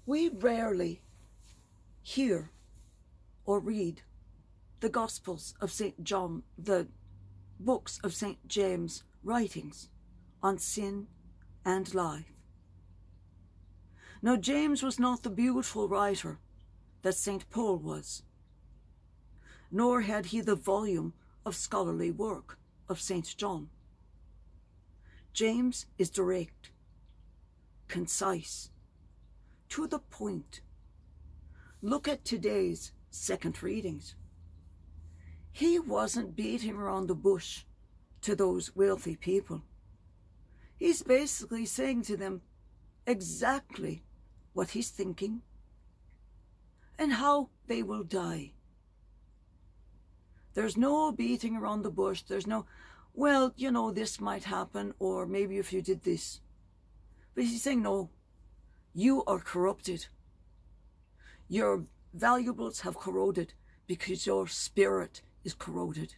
We rarely hear or read the Gospels of St. John, the books of St. James' writings on sin and life. Now, James was not the beautiful writer that St. Paul was, nor had he the volume of scholarly work of St. John. James is direct, concise, to the point. Look at today's second readings. He wasn't beating around the bush to those wealthy people. He's basically saying to them exactly what he's thinking and how they will die. There's no beating around the bush. There's no, well, you know, this might happen, or maybe if you did this. But he's saying, no, you are corrupted. Your valuables have corroded because your spirit is corroded.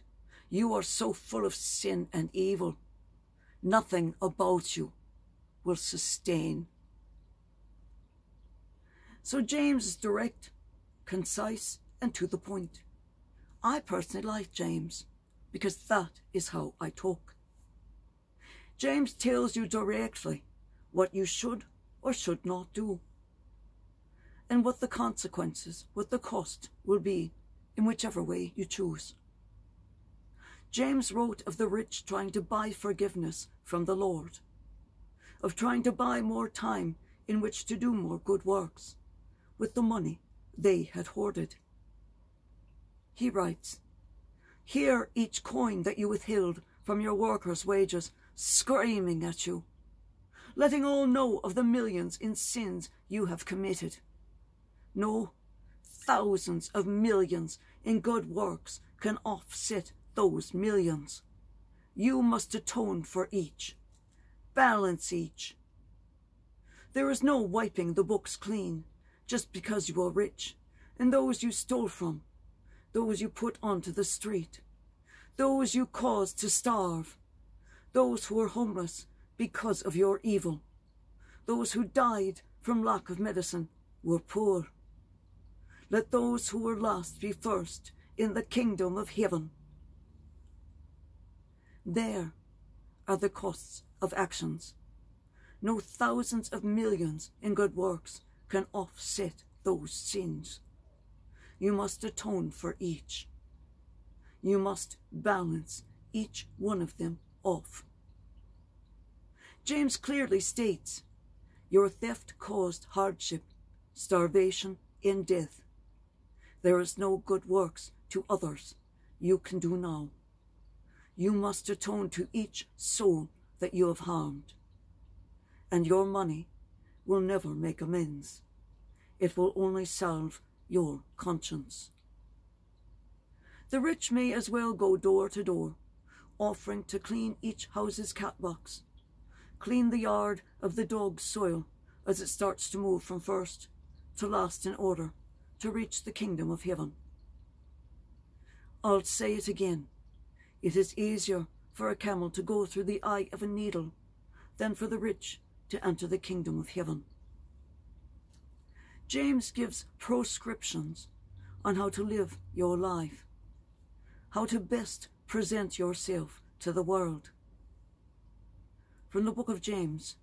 You are so full of sin and evil. Nothing about you will sustain. So James is direct, concise, and to the point. I personally like James because that is how I talk. James tells you directly what you should or should not do, and what the consequences, what the cost will be in whichever way you choose. James wrote of the rich trying to buy forgiveness from the Lord, of trying to buy more time in which to do more good works with the money they had hoarded. He writes, "Hear each coin that you withheld from your workers' wages screaming at you, letting all know of the millions in sins you have committed. No, thousands of millions in good works can offset those millions. You must atone for each, balance each. There is no wiping the books clean just because you are rich, and those you stole from, those you put onto the street, those you caused to starve, those who were homeless because of your evil, those who died from lack of medicine were poor. Let those who were last be first in the kingdom of heaven." There are the costs of actions. No thousands of millions in good works can offset those sins. You must atone for each. You must balance each one of them off. James clearly states, your theft caused hardship, starvation, and death. There is no good works to others you can do now. You must atone to each soul that you have harmed. And your money will never make amends. It will only salve your conscience. The rich may as well go door to door, offering to clean each house's cat box, clean the yard of the dog's soil as it starts to move from first to last in order to reach the kingdom of heaven. I'll say it again. It is easier for a camel to go through the eye of a needle than for the rich to enter the kingdom of heaven. James gives proscriptions on how to live your life, how to best present yourself to the world. From the book of James,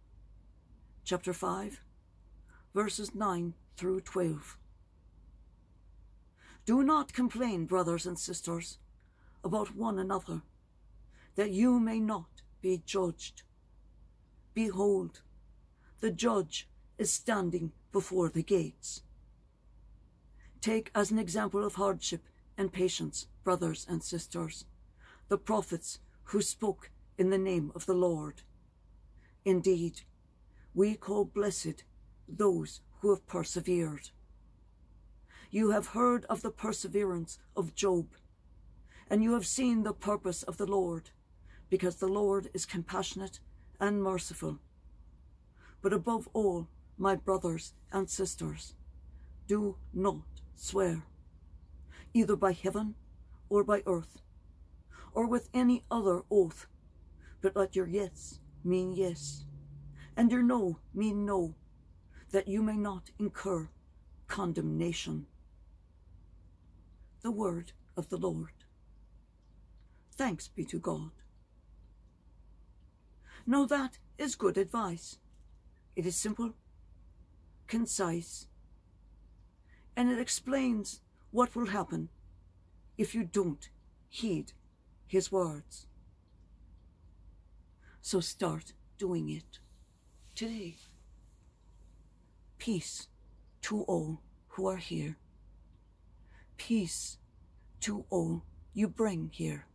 chapter 5, verses 9 through 12. Do not complain, brothers and sisters, about one another, that you may not be judged. Behold, the judge is standing before the gates. Take as an example of hardship and patience, brothers and sisters, the prophets who spoke in the name of the Lord. Indeed, we call blessed those who have persevered. You have heard of the perseverance of Job, and you have seen the purpose of the Lord, because the Lord is compassionate and merciful. But above all, my brothers and sisters, do not swear, either by heaven or by earth, or with any other oath, but let your yes mean yes, and your no mean no, that you may not incur condemnation. The word of the Lord. Thanks be to God. Now that is good advice. It is simple, concise, and it explains what will happen if you don't heed his words. So start doing it today. Peace to all who are here. Peace to all you bring here.